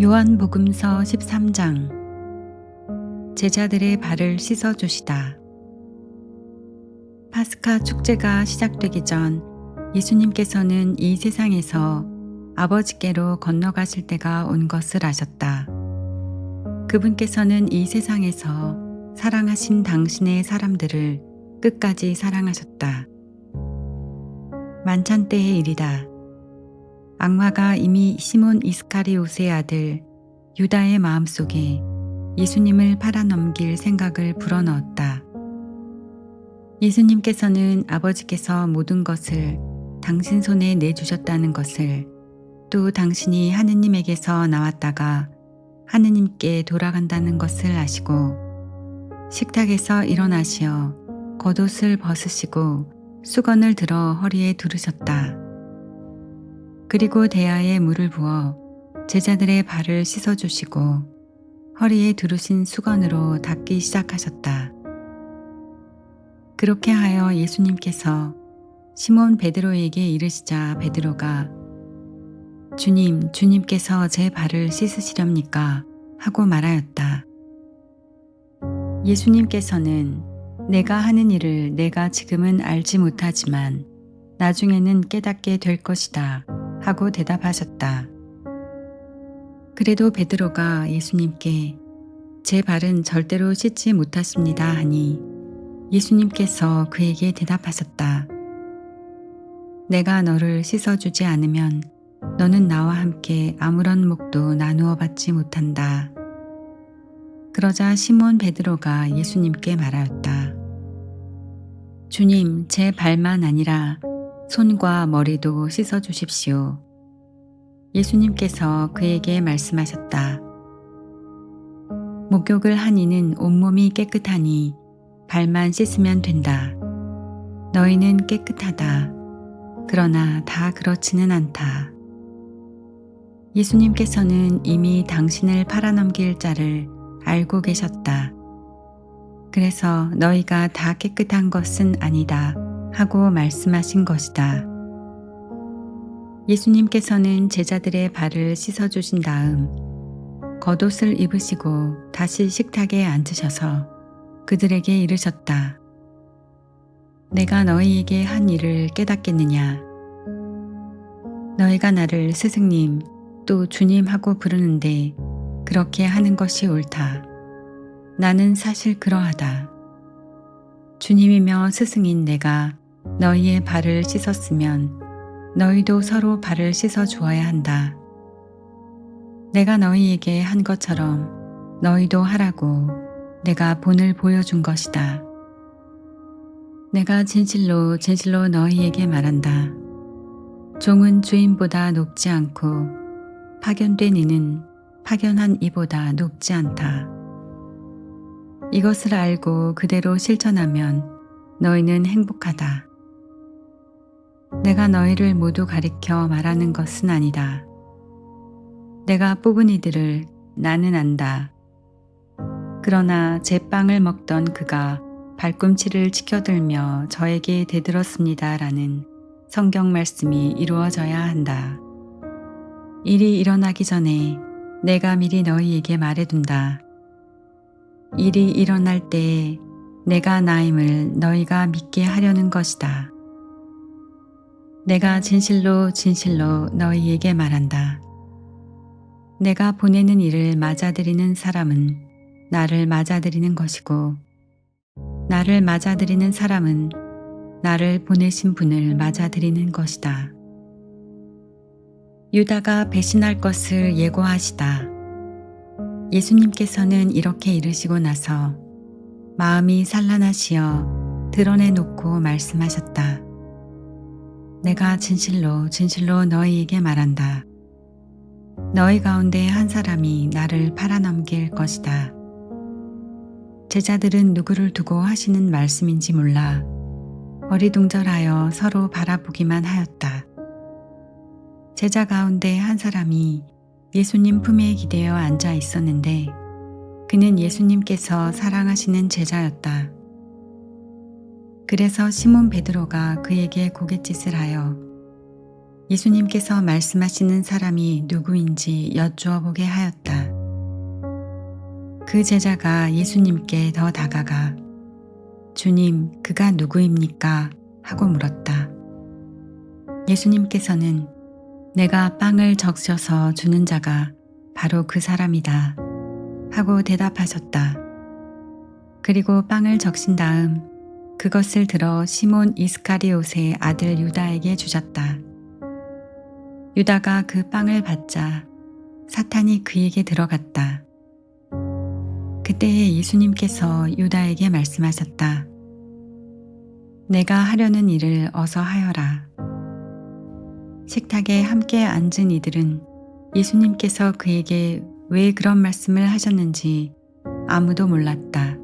요한복음서 13장. 제자들의 발을 씻어 주시다. 파스카 축제가 시작되기 전 예수님께서는 이 세상에서 아버지께로 건너가실 때가 온 것을 아셨다. 그분께서는 이 세상에서 사랑하신 당신의 사람들을 끝까지 사랑하셨다. 만찬 때의 일이다. 악마가 이미 시몬 이스카리옷의 아들 유다의 마음속에 예수님을 팔아넘길 생각을 불어넣었다. 예수님께서는 아버지께서 모든 것을 당신 손에 내주셨다는 것을, 또 당신이 하느님에게서 나왔다가 하느님께 돌아간다는 것을 아시고 식탁에서 일어나시어 겉옷을 벗으시고 수건을 들어 허리에 두르셨다. 그리고 대야에 물을 부어 제자들의 발을 씻어주시고 허리에 두르신 수건으로 닦기 시작하셨다. 그렇게 하여 예수님께서 시몬 베드로에게 이르시자 베드로가 주님께서 제 발을 씻으시렵니까? 하고 말하였다. 예수님께서는 내가 하는 일을 내가 지금은 알지 못하지만 나중에는 깨닫게 될 것이다 하고 대답하셨다. 그래도 베드로가 예수님께 제 발은 절대로 씻지 못하십니다 하니 예수님께서 그에게 대답하셨다. 내가 너를 씻어주지 않으면 너는 나와 함께 아무런 몫도 나누어 받지 못한다. 그러자 시몬 베드로가 예수님께 말하였다. 주님, 제 발만 아니라 손과 머리도 씻어주십시오. 예수님께서 그에게 말씀하셨다. 목욕을 한 이는 온몸이 깨끗하니 발만 씻으면 된다. 너희는 깨끗하다. 그러나 다 그렇지는 않다. 예수님께서는 이미 당신을 팔아넘길 자를 알고 계셨다. 그래서 너희가 다 깨끗한 것은 아니다 하고 말씀하신 것이다. 예수님께서는 제자들의 발을 씻어주신 다음 겉옷을 입으시고 다시 식탁에 앉으셔서 그들에게 이르셨다. 내가 너희에게 한 일을 깨닫겠느냐? 너희가 나를 스승님 또 주님 하고 부르는데 그렇게 하는 것이 옳다. 나는 사실 그러하다. 주님이며 스승인 내가 너희의 발을 씻었으면 너희도 서로 발을 씻어 주어야 한다. 내가 너희에게 한 것처럼 너희도 하라고 내가 본을 보여준 것이다. 내가 진실로 너희에게 말한다. 종은 주인보다 높지 않고 파견된 이는 파견한 이보다 높지 않다. 이것을 알고 그대로 실천하면 너희는 행복하다. 내가 너희를 모두 가리켜 말하는 것은 아니다. 내가 뽑은 이들을 나는 안다. 그러나 제 빵을 먹던 그가 발꿈치를 치켜들며 저에게 대들었습니다. 라는 성경 말씀이 이루어져야 한다. 일이 일어나기 전에 내가 미리 너희에게 말해둔다. 일이 일어날 때에 내가 나임을 너희가 믿게 하려는 것이다. 내가 진실로 너희에게 말한다. 내가 보내는 일을 맞아들이는 사람은 나를 맞아들이는 것이고 나를 맞아들이는 사람은 나를 보내신 분을 맞아들이는 것이다. 유다가 배신할 것을 예고하시다. 예수님께서는 이렇게 이르시고 나서 마음이 산란하시어 드러내놓고 말씀하셨다. 내가 진실로 너희에게 말한다. 너희 가운데 한 사람이 나를 팔아넘길 것이다. 제자들은 누구를 두고 하시는 말씀인지 몰라 어리둥절하여 서로 바라보기만 하였다. 제자 가운데 한 사람이 예수님 품에 기대어 앉아 있었는데 그는 예수님께서 사랑하시는 제자였다. 그래서 시몬 베드로가 그에게 고갯짓을 하여 예수님께서 말씀하시는 사람이 누구인지 여쭈어 보게 하였다. 그 제자가 예수님께 더 다가가 주님, 그가 누구입니까? 하고 물었다. 예수님께서는 내가 빵을 적셔서 주는 자가 바로 그 사람이다 하고 대답하셨다. 그리고 빵을 적신 다음 그것을 들어 시몬 이스카리옷의 아들 유다에게 주셨다. 유다가 그 빵을 받자 사탄이 그에게 들어갔다. 그때에 예수님께서 유다에게 말씀하셨다. 내가 하려는 일을 어서 하여라. 식탁에 함께 앉은 이들은 예수님께서 그에게 왜 그런 말씀을 하셨는지 아무도 몰랐다.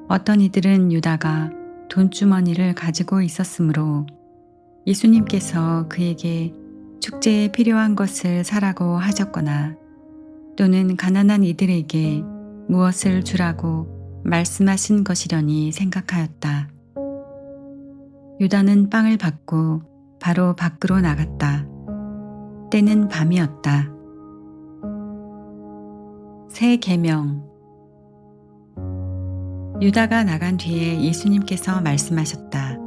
어떤 이들은 유다가 돈주머니를 가지고 있었으므로 예수님께서 그에게 축제에 필요한 것을 사라고 하셨거나 또는 가난한 이들에게 무엇을 주라고 말씀하신 것이려니 생각하였다. 유다는 빵을 받고 바로 밖으로 나갔다. 때는 밤이었다. 새 계명. 유다가 나간 뒤에 예수님께서 말씀하셨다.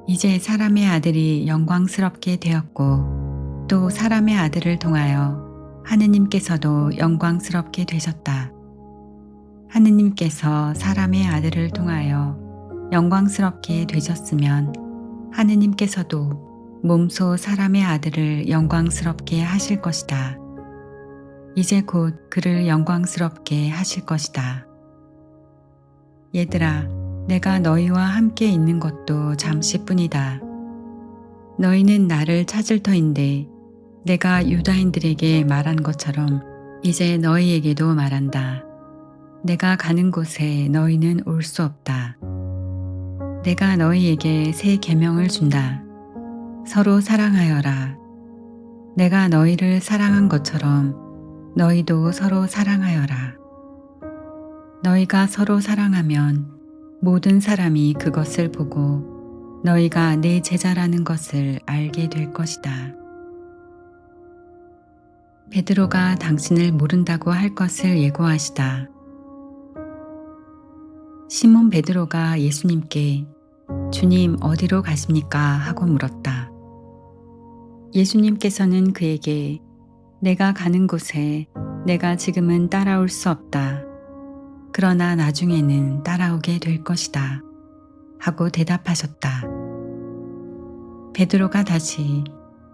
이제 사람의 아들이 영광스럽게 되었고 또 사람의 아들을 통하여 하느님께서도 영광스럽게 되셨다. 하느님께서 사람의 아들을 통하여 영광스럽게 되셨으면 하느님께서도 몸소 사람의 아들을 영광스럽게 하실 것이다. 이제 곧 그를 영광스럽게 하실 것이다. 얘들아, 내가 너희와 함께 있는 것도 잠시뿐이다. 너희는 나를 찾을 터인데 내가 유다인들에게 말한 것처럼 이제 너희에게도 말한다. 내가 가는 곳에 너희는 올 수 없다. 내가 너희에게 새 계명을 준다. 서로 사랑하여라. 내가 너희를 사랑한 것처럼 너희도 서로 사랑하여라. 너희가 서로 사랑하면 모든 사람이 그것을 보고 너희가 내 제자라는 것을 알게 될 것이다. 베드로가 당신을 모른다고 할 것을 예고하시다. 시몬 베드로가 예수님께 주님 어디로 가십니까? 하고 물었다. 예수님께서는 그에게 내가 가는 곳에 내가 지금은 따라올 수 없다. 그러나 나중에는 따라오게 될 것이다. 하고 대답하셨다. 베드로가 다시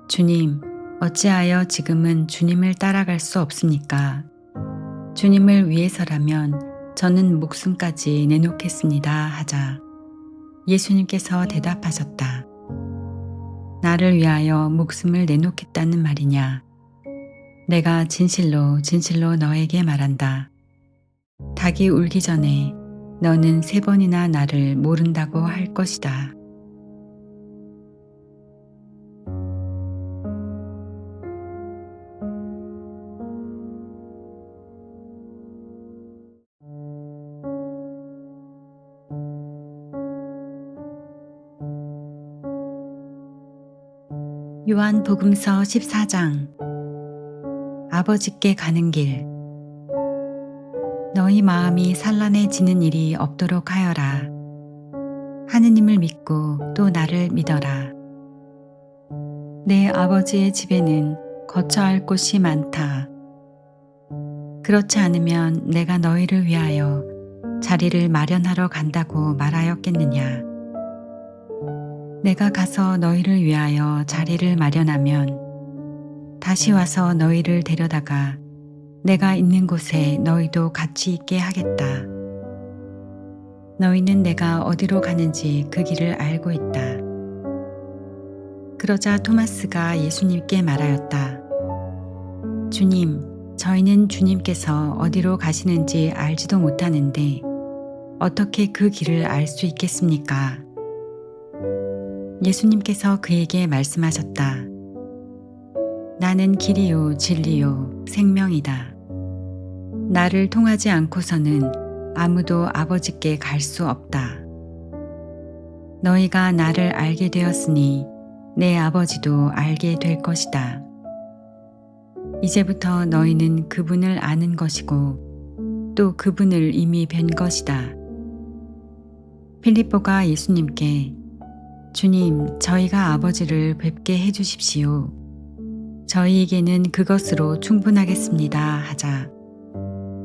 주님, 어찌하여 지금은 주님을 따라갈 수 없습니까? 주님을 위해서라면 저는 목숨까지 내놓겠습니다. 하자 예수님께서 대답하셨다. 나를 위하여 목숨을 내놓겠다는 말이냐? 내가 진실로 진실로 너에게 말한다. 닭이 울기 전에 너는 3번이나 나를 모른다고 할 것이다. 요한복음서 14장. 아버지께 가는 길. 너희 마음이 산란해지는 일이 없도록 하여라. 하느님을 믿고 또 나를 믿어라. 내 아버지의 집에는 거처할 곳이 많다. 그렇지 않으면 내가 너희를 위하여 자리를 마련하러 간다고 말하였겠느냐. 내가 가서 너희를 위하여 자리를 마련하면 다시 와서 너희를 데려다가 내가 있는 곳에 너희도 같이 있게 하겠다. 너희는 내가 어디로 가는지 그 길을 알고 있다. 그러자 토마스가 예수님께 말하였다. 주님, 저희는 주님께서 어디로 가시는지 알지도 못하는데 어떻게 그 길을 알 수 있겠습니까? 예수님께서 그에게 말씀하셨다. 나는 길이요 진리요 생명이다. 나를 통하지 않고서는 아무도 아버지께 갈 수 없다. 너희가 나를 알게 되었으니 내 아버지도 알게 될 것이다. 이제부터 너희는 그분을 아는 것이고 또 그분을 이미 뵌 것이다. 필립보가 예수님께 주님, 저희가 아버지를 뵙게 해주십시오. 저희에게는 그것으로 충분하겠습니다 하자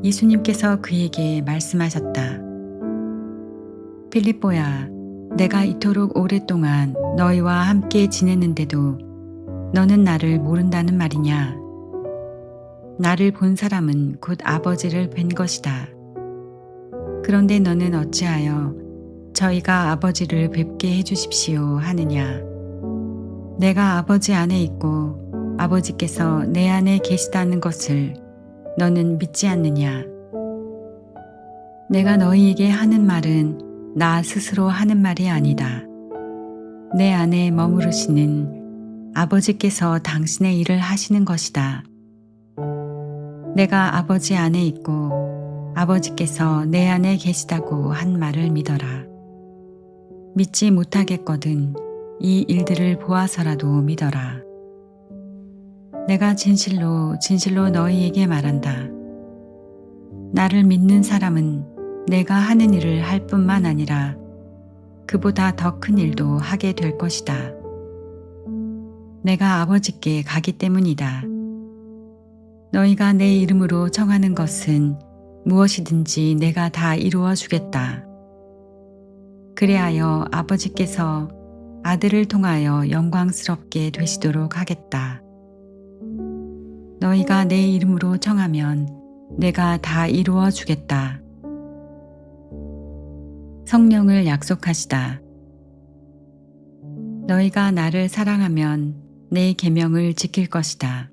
예수님께서 그에게 말씀하셨다. 필립보야, 내가 이토록 오랫동안 너희와 함께 지냈는데도 너는 나를 모른다는 말이냐? 나를 본 사람은 곧 아버지를 뵌 것이다. 그런데 너는 어찌하여 저희가 아버지를 뵙게 해주십시오 하느냐? 내가 아버지 안에 있고 아버지께서 내 안에 계시다는 것을 너는 믿지 않느냐? 내가 너희에게 하는 말은 나 스스로 하는 말이 아니다. 내 안에 머무르시는 아버지께서 당신의 일을 하시는 것이다. 내가 아버지 안에 있고 아버지께서 내 안에 계시다고 한 말을 믿어라. 믿지 못하겠거든 이 일들을 보아서라도 믿어라. 내가 진실로 진실로 너희에게 말한다. 나를 믿는 사람은 내가 하는 일을 할 뿐만 아니라 그보다 더 큰 일도 하게 될 것이다. 내가 아버지께 가기 때문이다. 너희가 내 이름으로 청하는 것은 무엇이든지 내가 다 이루어 주겠다. 그리하여 아버지께서 아들을 통하여 영광스럽게 되시도록 하겠다. 너희가 내 이름으로 청하면 내가 다 이루어 주겠다. 성령을 약속하시다. 너희가 나를 사랑하면 내 계명을 지킬 것이다.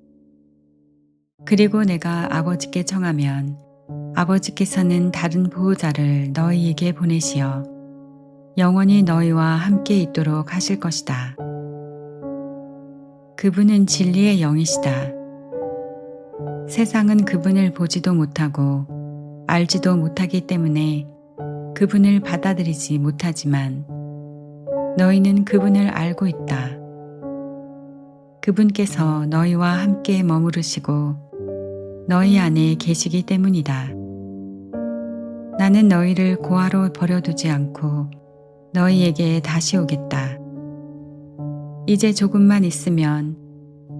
그리고 내가 아버지께 청하면 아버지께서는 다른 보호자를 너희에게 보내시어 영원히 너희와 함께 있도록 하실 것이다. 그분은 진리의 영이시다. 세상은 그분을 보지도 못하고 알지도 못하기 때문에 그분을 받아들이지 못하지만 너희는 그분을 알고 있다. 그분께서 너희와 함께 머무르시고 너희 안에 계시기 때문이다. 나는 너희를 고아로 버려두지 않고 너희에게 다시 오겠다. 이제 조금만 있으면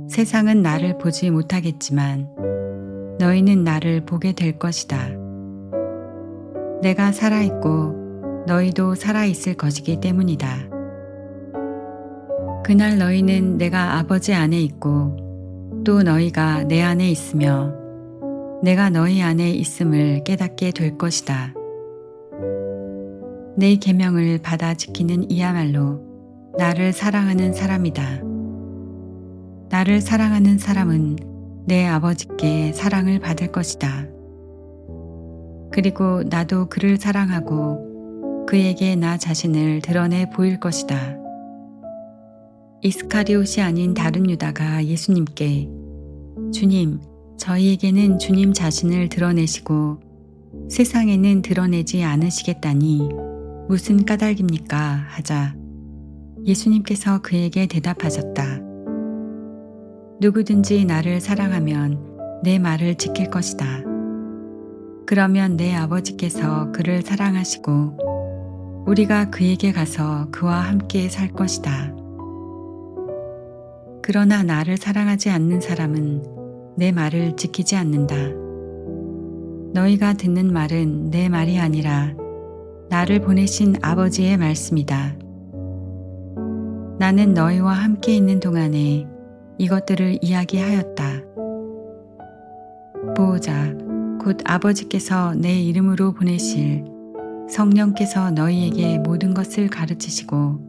세상은 나를 보지 못하겠지만 너희는 나를 보게 될 것이다. 내가 살아있고 너희도 살아있을 것이기 때문이다. 그날 너희는 내가 아버지 안에 있고 또 너희가 내 안에 있으며 내가 너희 안에 있음을 깨닫게 될 것이다. 내 계명을 받아 지키는 이야말로 나를 사랑하는 사람이다. 나를 사랑하는 사람은 내 아버지께 사랑을 받을 것이다. 그리고 나도 그를 사랑하고 그에게 나 자신을 드러내 보일 것이다. 이스카리옷이 아닌 다른 유다가 예수님께 주님, 저희에게는 주님 자신을 드러내시고 세상에는 드러내지 않으시겠다니 무슨 까닭입니까? 하자 예수님께서 그에게 대답하셨다. 누구든지 나를 사랑하면 내 말을 지킬 것이다. 그러면 내 아버지께서 그를 사랑하시고 우리가 그에게 가서 그와 함께 살 것이다. 그러나 나를 사랑하지 않는 사람은 내 말을 지키지 않는다. 너희가 듣는 말은 내 말이 아니라 나를 보내신 아버지의 말씀이다. 나는 너희와 함께 있는 동안에 이것들을 이야기하였다. 보호자, 곧 아버지께서 내 이름으로 보내실 성령께서 너희에게 모든 것을 가르치시고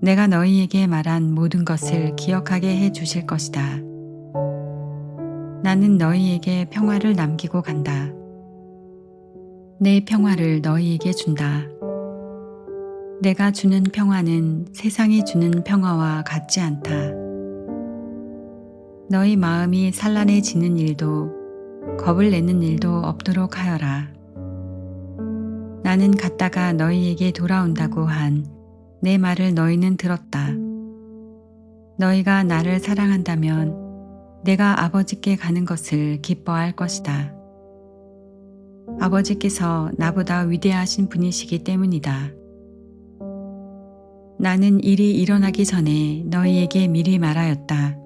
내가 너희에게 말한 모든 것을 기억하게 해 주실 것이다. 나는 너희에게 평화를 남기고 간다. 내 평화를 너희에게 준다. 내가 주는 평화는 세상이 주는 평화와 같지 않다. 너희 마음이 산란해지는 일도 겁을 내는 일도 없도록 하여라. 나는 갔다가 너희에게 돌아온다고 한 내 말을 너희는 들었다. 너희가 나를 사랑한다면 내가 아버지께 가는 것을 기뻐할 것이다. 아버지께서 나보다 위대하신 분이시기 때문이다. 나는 일이 일어나기 전에 너희에게 미리 말하였다.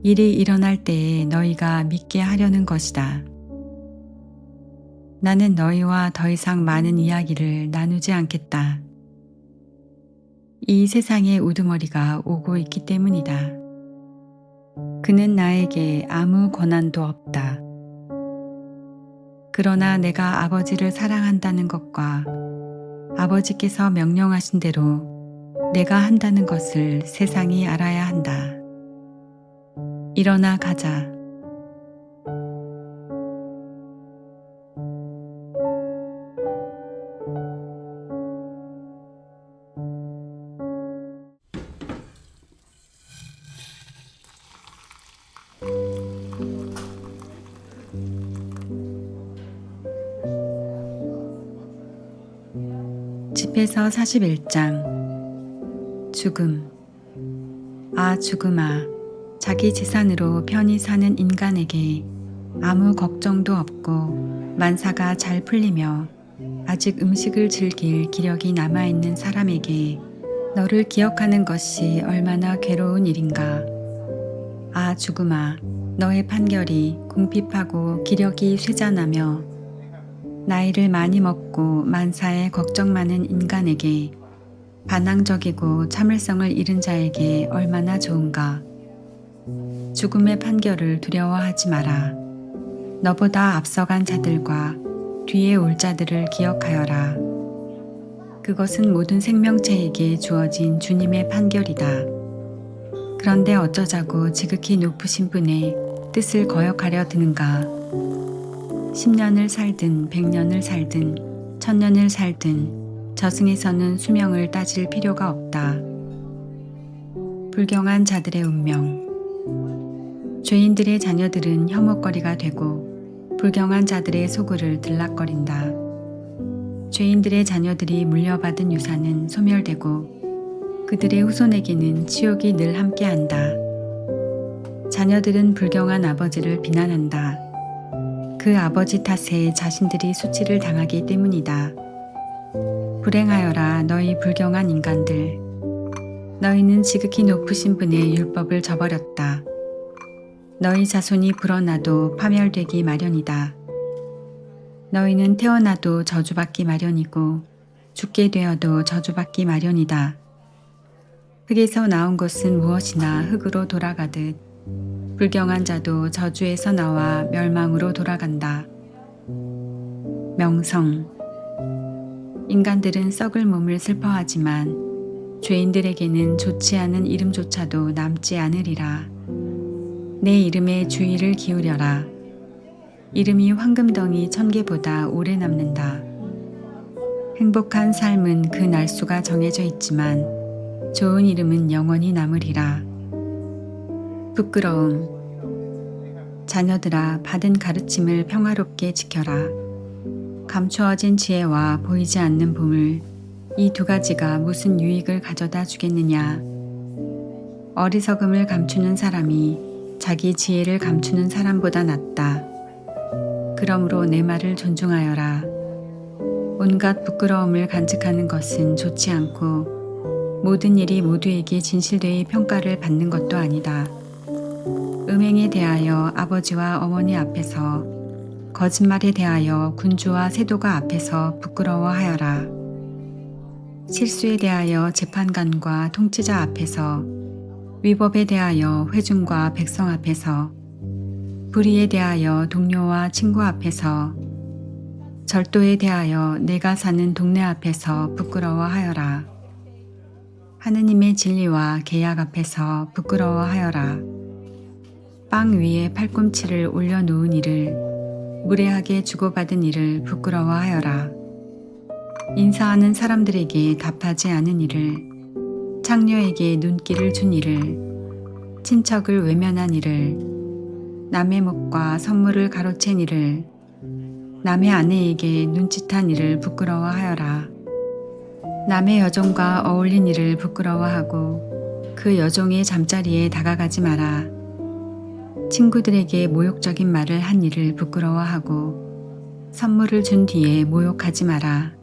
일이 일어날 때에 너희가 믿게 하려는 것이다. 나는 너희와 더 이상 많은 이야기를 나누지 않겠다. 이 세상의 우두머리가 오고 있기 때문이다. 그는 나에게 아무 권한도 없다. 그러나 내가 아버지를 사랑한다는 것과 아버지께서 명령하신 대로 내가 한다는 것을 세상이 알아야 한다. 일어나 가자. 집에서 41장 죽음. 아 죽음아, 자기 재산으로 편히 사는 인간에게 아무 걱정도 없고 만사가 잘 풀리며 아직 음식을 즐길 기력이 남아있는 사람에게 너를 기억하는 것이 얼마나 괴로운 일인가. 아 죽음아, 너의 판결이 궁핍하고 기력이 쇠잔하며 나이를 많이 먹고 만사에 걱정 많은 인간에게 반항적이고 참을성을 잃은 자에게 얼마나 좋은가. 죽음의 판결을 두려워하지 마라. 너보다 앞서간 자들과 뒤에 올 자들을 기억하여라. 그것은 모든 생명체에게 주어진 주님의 판결이다. 그런데 어쩌자고 지극히 높으신 분의 뜻을 거역하려 드는가. 10년을 살든 100년을 살든 1000년을 살든 저승에서는 수명을 따질 필요가 없다. 불경한 자들의 운명. 죄인들의 자녀들은 혐오거리가 되고 불경한 자들의 소굴을 들락거린다. 죄인들의 자녀들이 물려받은 유산은 소멸되고 그들의 후손에게는 치욕이 늘 함께한다. 자녀들은 불경한 아버지를 비난한다. 그 아버지 탓에 자신들이 수치를 당하기 때문이다. 불행하여라 너희 불경한 인간들. 너희는 지극히 높으신 분의 율법을 저버렸다. 너희 자손이 불어나도 파멸되기 마련이다. 너희는 태어나도 저주받기 마련이고 죽게 되어도 저주받기 마련이다. 흙에서 나온 것은 무엇이나 흙으로 돌아가듯 불경한 자도 저주에서 나와 멸망으로 돌아간다. 명성. 인간들은 썩을 몸을 슬퍼하지만 죄인들에게는 좋지 않은 이름조차도 남지 않으리라. 내 이름에 주의를 기울여라. 이름이 황금덩이 1000개보다 오래 남는다. 행복한 삶은 그 날수가 정해져 있지만 좋은 이름은 영원히 남으리라. 부끄러움. 자녀들아, 받은 가르침을 평화롭게 지켜라. 감추어진 지혜와 보이지 않는 보물, 이 두 가지가 무슨 유익을 가져다 주겠느냐. 어리석음을 감추는 사람이 자기 지혜를 감추는 사람보다 낫다. 그러므로 내 말을 존중하여라. 온갖 부끄러움을 간직하는 것은 좋지 않고 모든 일이 모두에게 진실되이 평가를 받는 것도 아니다. 음행에 대하여 아버지와 어머니 앞에서, 거짓말에 대하여 군주와 세도가 앞에서 부끄러워하여라. 실수에 대하여 재판관과 통치자 앞에서, 위법에 대하여 회중과 백성 앞에서, 불의에 대하여 동료와 친구 앞에서, 절도에 대하여 내가 사는 동네 앞에서 부끄러워하여라. 하느님의 진리와 계약 앞에서 부끄러워하여라. 빵 위에 팔꿈치를 올려놓은 이를, 무례하게 주고받은 이를 부끄러워하여라. 인사하는 사람들에게 답하지 않은 이를, 창녀에게 눈길을 준 이를, 친척을 외면한 이를, 남의 목과 선물을 가로챈 이를, 남의 아내에게 눈짓한 이를 부끄러워하여라. 남의 여종과 어울린 이를 부끄러워하고 그 그 여종의 잠자리에 다가가지 마라. 친구들에게 모욕적인 말을 한 일을 부끄러워하고 선물을 준 뒤에 모욕하지 마라.